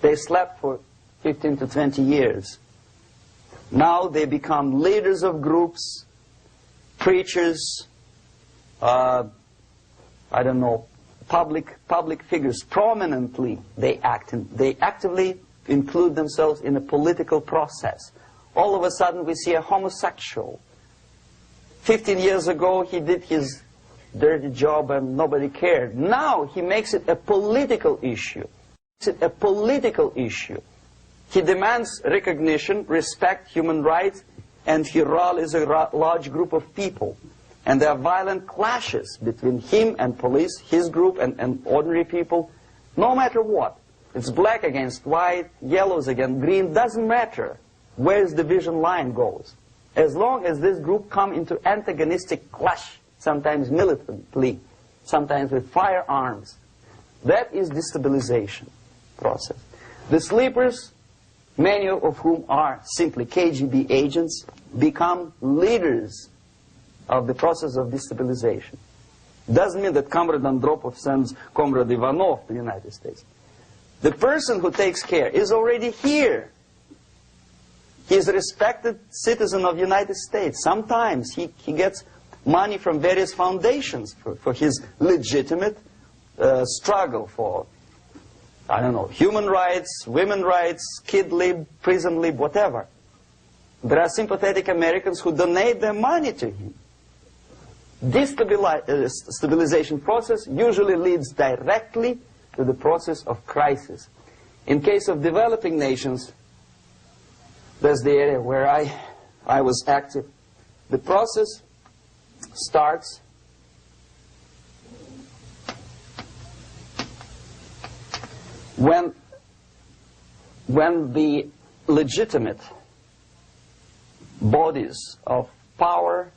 They slept for 15 to 20 years. Now they become leaders of groups, preachers, I don't know, public figures. Prominently, they actively include themselves in a political process. All of a sudden, we see a homosexual. 15 years ago, he did his dirty job and nobody cared. Now, he makes it a political issue. He demands recognition, respect, human rights, and he rallies a large group of people. And there are violent clashes between him and police, his group and ordinary people, no matter what. It's black against white, yellows against green, doesn't matter where the division line goes. As long as this group come into antagonistic clash, sometimes militantly, sometimes with firearms, that is destabilization process. The sleepers, many of whom are simply KGB agents, become leaders of the process of destabilization. Doesn't mean that Comrade Andropov sends Comrade Ivanov to the United States. The person who takes care is already here. He is a respected citizen of the United States. Sometimes he gets money from various foundations for his legitimate struggle for, I don't know, human rights, women's rights, kid lib, prison lib, whatever. There are sympathetic Americans who donate their money to him. This stabilization process usually leads directly to the process of crisis. In case of developing nations, that's the area where I was active. The process starts when the legitimate bodies of power,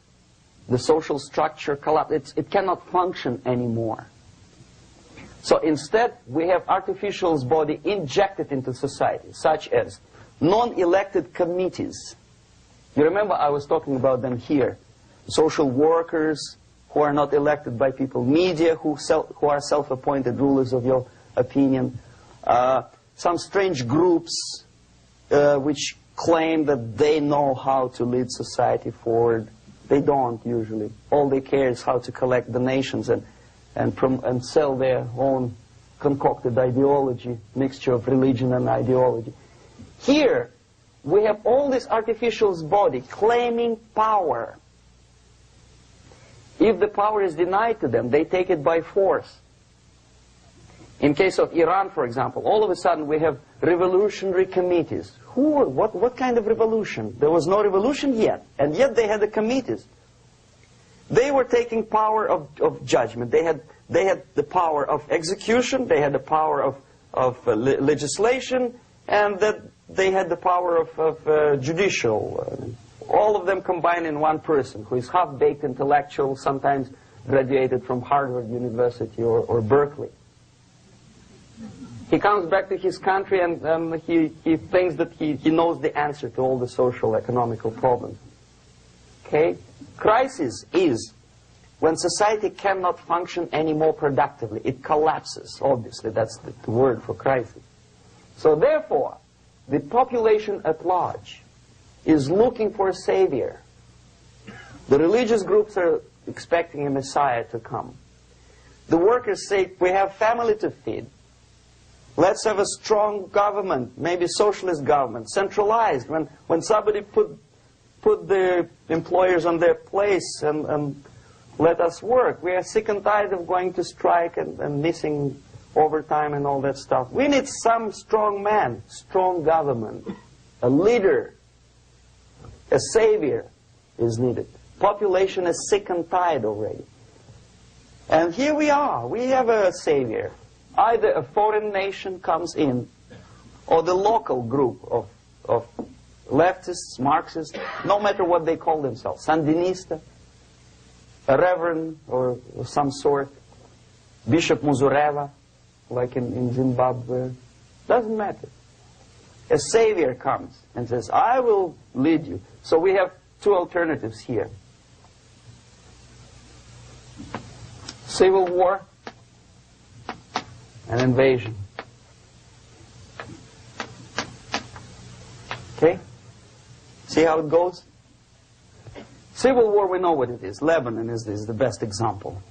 the social structure collapse. It cannot function anymore. So instead, we have artificial body injected into society, such as non-elected committees. You remember I was talking about them here. Social workers who are not elected by people, media who are self-appointed rulers of your opinion, some strange groups which claim that they know how to lead society forward. They don't usually. All they care is how to collect donations and sell their own concocted ideology, mixture of religion and ideology. Here, we have all this artificial body claiming power. If the power is denied to them, they take it by force. In case of Iran, for example, all of a sudden we have revolutionary committees. What kind of revolution? There was no revolution yet, and yet they had the committees. They were taking power of judgment. They had the power of execution, they had the power of legislation, and that they had the power of judicial. All of them combined in one person, who is half-baked intellectual, sometimes graduated from Harvard University or Berkeley. He comes back to his country and he thinks that he knows the answer to all the social, economical problems. Okay? Crisis is when society cannot function anymore productively. It collapses, obviously. That's the word for crisis. So therefore, the population at large is looking for a savior. The religious groups are expecting a messiah to come. The workers say, we have family to feed. Let's have a strong government, maybe socialist government, centralized. When somebody put the employers on their place and let us work. We are sick and tired of going to strike and missing overtime and all that stuff. We need some strong man, strong government, a leader, a savior is needed. Population is sick and tired already. And here we are. We have a savior. Either a foreign nation comes in, or the local group of leftists, Marxists, no matter what they call themselves, Sandinista, a reverend or some sort, Bishop Muzureva, like in Zimbabwe, doesn't matter. A savior comes and says, I will lead you. So we have two alternatives here. Civil war, an invasion. Okay? See how it goes? Civil war, we know what it is. Lebanon is the best example.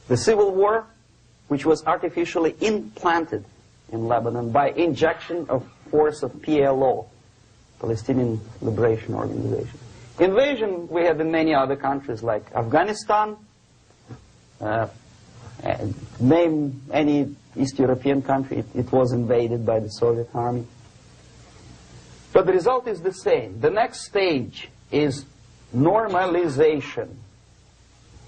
The civil war, which was artificially implanted in Lebanon by injection of force of PLO, Palestinian Liberation Organization. Invasion we had in many other countries like Afghanistan, name any East European country, it was invaded by the Soviet army. But the result is the same. The next stage is normalization.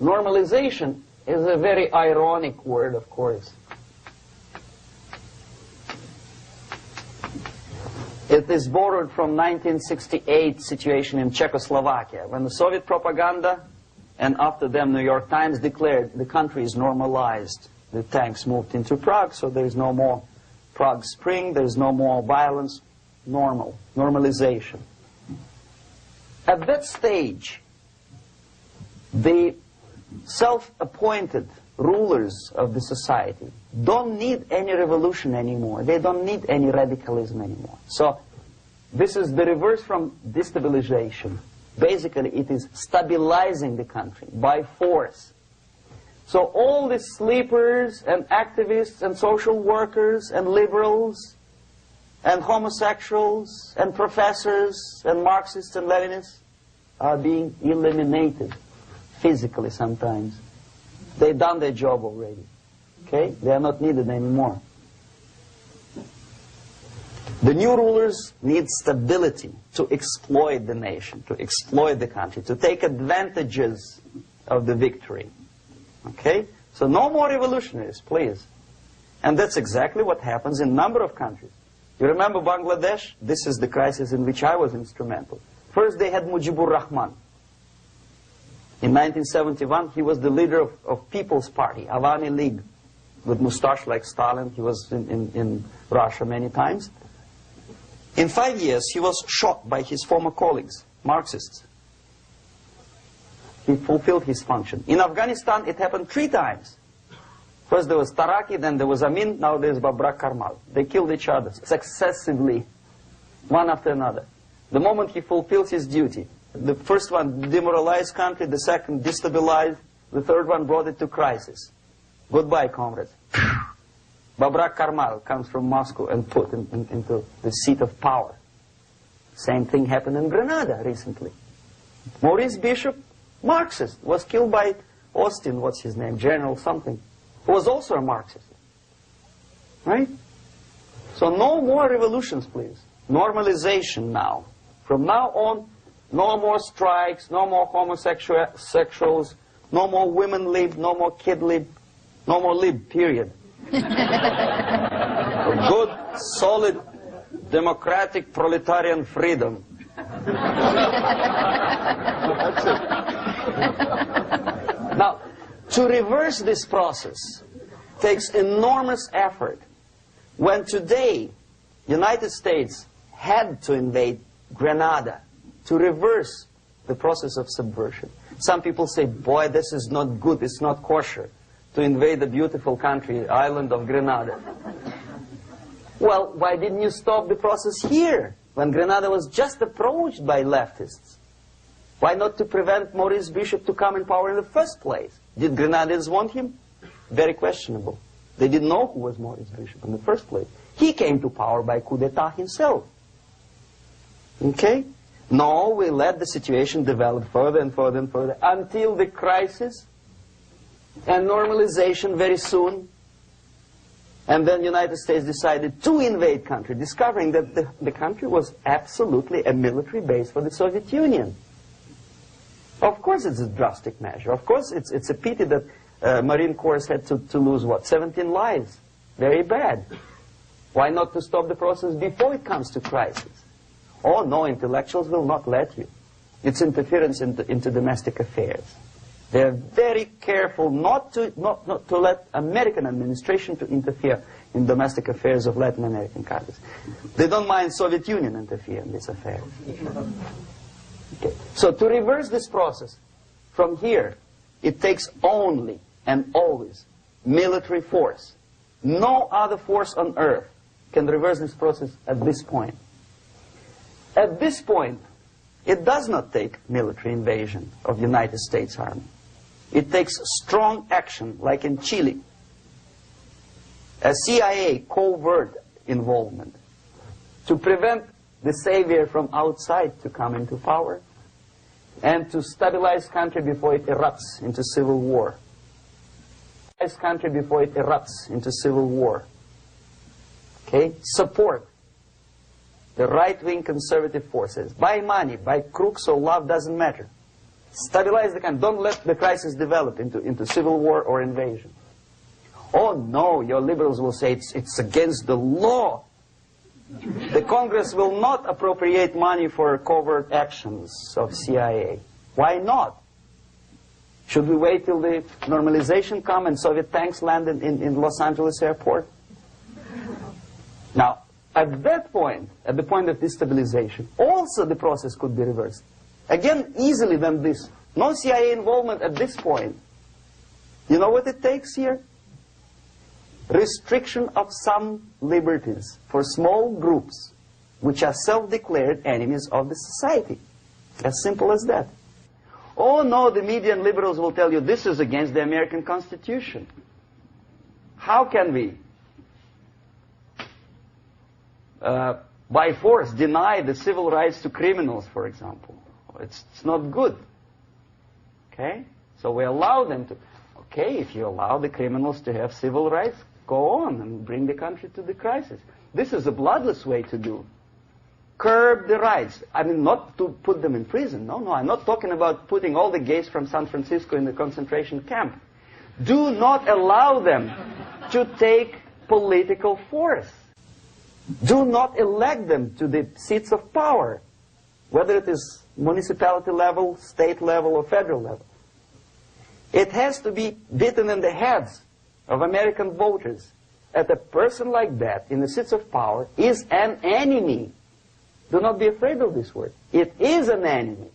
Normalization is a very ironic word, of course. It is borrowed from 1968 situation in Czechoslovakia, when the Soviet propaganda and after them New York Times declared the country is normalized. The tanks moved into Prague, so there is no more Prague Spring, there is no more violence. Normalization. At that stage, the self-appointed rulers of the society don't need any revolution anymore. They don't need any radicalism anymore. So this is the reverse from destabilization. Basically, it is stabilizing the country by force. So all the sleepers and activists and social workers and liberals and homosexuals and professors and Marxists and Leninists are being eliminated physically sometimes. They've done their job already. Okay? They are not needed anymore. The new rulers need stability to exploit the nation, to exploit the country, to take advantages of the victory. Okay? So no more revolutionaries, please. And that's exactly what happens in a number of countries. You remember Bangladesh? This is the crisis in which I was instrumental. First they had Mujibur Rahman. In 1971, he was the leader of People's Party, Awami League, with mustache like Stalin. He was in Russia many times. In 5 years, he was shot by his former colleagues, Marxists. He fulfilled his function. In Afghanistan, it happened 3 times. First there was Taraki, then there was Amin, now there's Babrak Karmal. They killed each other successively, one after another. The moment he fulfills his duty, the first one demoralized country, the second destabilized, the third one brought it to crisis. Goodbye, comrades. Babrak Karmal comes from Moscow and put into the seat of power. Same thing happened in Grenada recently. Maurice Bishop, Marxist, was killed by Austin, what's his name, General something, who was also a Marxist. Right? So no more revolutions, please. Normalization now. From now on, no more strikes, no more homosexuals, no more women lib, no more kid lib, no more lib, period. A good, solid, democratic, proletarian freedom. That's it. Now, to reverse this process takes enormous effort. When today, United States had to invade Grenada to reverse the process of subversion. Some people say, boy, this is not good, it's not kosher to invade the beautiful country, island of Grenada. Well, why didn't you stop the process here, when Grenada was just approached by leftists? Why not to prevent Maurice Bishop to come in power in the first place? Did Grenadians want him? Very questionable. They didn't know who was Maurice Bishop in the first place. He came to power by coup d'etat himself. Okay? No, we let the situation develop further and further and further until the crisis and normalization very soon. And then the United States decided to invade country, discovering that the country was absolutely a military base for the Soviet Union. Of course it's a drastic measure. Of course it's a pity that Marine Corps had to lose, what, 17 lives. Very bad. Why not to stop the process before it comes to crisis? Oh, no, intellectuals will not let you. It's interference into domestic affairs. They're very careful not to let American administration to interfere in domestic affairs of Latin American countries. They don't mind Soviet Union interfere in this affair. Okay. So to reverse this process, from here, it takes only and always military force. No other force on earth can reverse this process at this point. At this point, it does not take military invasion of the United States Army. It takes strong action, like in Chile, a CIA covert involvement to prevent the savior from outside to come into power and to stabilize country before it erupts into civil war. Country before it erupts into civil war. Okay? Support the right-wing conservative forces. By money, by crooks or love, doesn't matter. Stabilize the country. Don't let the crisis develop into civil war or invasion. Oh no, your liberals will say it's against the law. The Congress will not appropriate money for covert actions of CIA. Why not? Should we wait till the normalization come and Soviet tanks land in Los Angeles airport? Now, at that point, at the point of destabilization, also the process could be reversed. Again, easily than this. No CIA involvement at this point. You know what it takes here? Restriction of some liberties for small groups which are self-declared enemies of the society. As simple as that. Oh no, the media and liberals will tell you this is against the American Constitution. How can we, by force, deny the civil rights to criminals, for example? It's not good. Okay? So we allow them to. Okay, if you allow the criminals to have civil rights, go on and bring the country to the crisis. This is a bloodless way to do. Curb the rights. I mean, not to put them in prison. No, I'm not talking about putting all the gays from San Francisco in the concentration camp. Do not allow them to take political force. Do not elect them to the seats of power, whether it is municipality level, state level, or federal level. It has to be beaten in the heads of American voters that a person like that in the seats of power is an enemy. Do not be afraid of this word. It is an enemy.